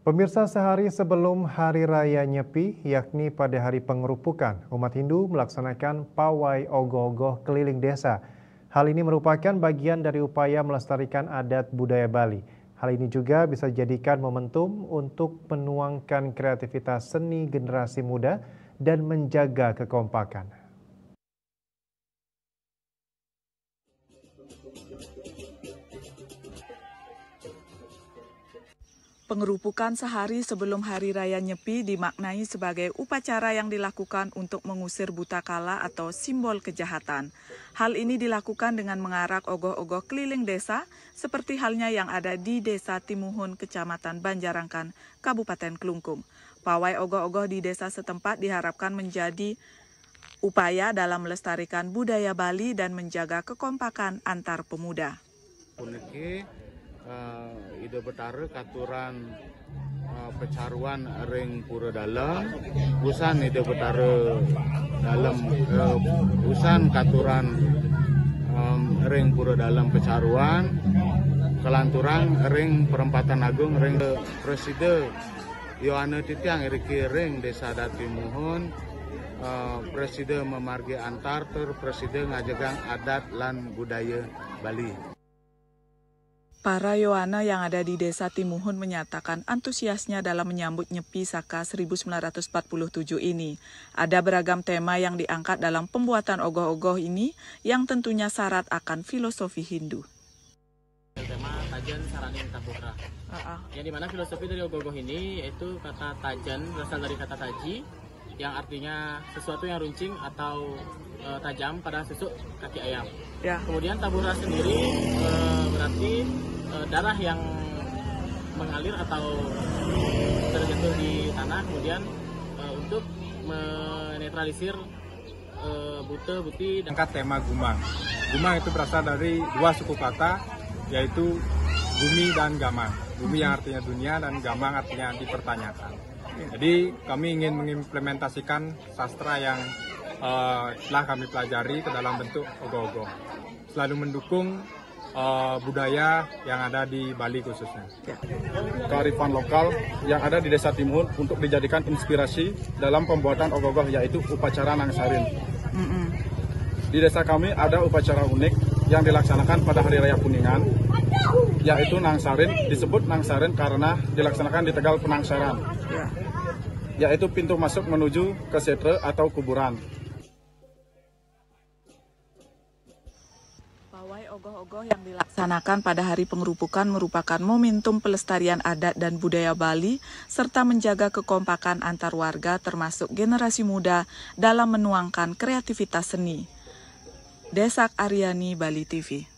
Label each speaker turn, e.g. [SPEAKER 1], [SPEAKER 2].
[SPEAKER 1] Pemirsa, sehari sebelum Hari Raya Nyepi, yakni pada hari pengerupukan, umat Hindu melaksanakan pawai ogoh-ogoh keliling desa. Hal ini merupakan bagian dari upaya melestarikan adat budaya Bali. Hal ini juga bisa dijadikan momentum untuk menuangkan kreativitas seni generasi muda dan menjaga kekompakan.
[SPEAKER 2] Pengerupukan sehari sebelum Hari Raya Nyepi dimaknai sebagai upacara yang dilakukan untuk mengusir buta kala atau simbol kejahatan. Hal ini dilakukan dengan mengarak ogoh-ogoh keliling desa, seperti halnya yang ada di Desa Timuhun, Kecamatan Banjarangkan, Kabupaten Klungkung. Pawai ogoh-ogoh di desa setempat diharapkan menjadi upaya dalam melestarikan budaya Bali dan menjaga kekompakan antar pemuda.
[SPEAKER 3] Ide betara katuran pecaruan ring pura dalam usan ide betara dalam usan katuran ring pura dalam pecaruan kelanturan ring perempatan agung ring presiden Yohana Titiang Iriki ring desa Datimuhun presiden memargi antar presiden ngajagang adat lan budaya Bali.
[SPEAKER 2] Para Yohana yang ada di Desa Timuhun menyatakan antusiasnya dalam menyambut Nyepi Saka 1947 ini. Ada beragam tema yang diangkat dalam pembuatan ogoh-ogoh ini yang tentunya syarat akan filosofi Hindu.
[SPEAKER 4] Tema Tajan Saraning Tabuhra. Yang dimana filosofi dari ogoh-ogoh ini yaitu kata tajan berasal dari kata taji yang artinya sesuatu yang runcing atau tajam pada susuk kaki ayam. Ya. Kemudian tabuhra sendiri berarti darah yang mengalir atau terjatuh di tanah, kemudian untuk menetralisir buta, buti.
[SPEAKER 5] Angkat tema Gumang. Gumang itu berasal dari dua suku kata, yaitu bumi dan gamang. Bumi yang artinya dunia dan gamang artinya dipertanyakan. Jadi kami ingin mengimplementasikan sastra yang telah kami pelajari ke dalam bentuk ogoh-ogoh. Selalu mendukung budaya yang ada di Bali khususnya.
[SPEAKER 6] Kearifan lokal yang ada di Desa Timuhun untuk dijadikan inspirasi dalam pembuatan ogoh-ogoh yaitu upacara Nangsarin. Di desa kami ada upacara unik yang dilaksanakan pada Hari Raya Kuningan, yaitu Nangsarin. Disebut Nangsarin karena dilaksanakan di Tegal Penangsaran, yaitu pintu masuk menuju ke setre atau kuburan.
[SPEAKER 2] Pawai ogoh-ogoh yang dilaksanakan pada hari pengerupukan merupakan momentum pelestarian adat dan budaya Bali serta menjaga kekompakan antar warga termasuk generasi muda dalam menuangkan kreativitas seni. Desak Aryani, Bali TV.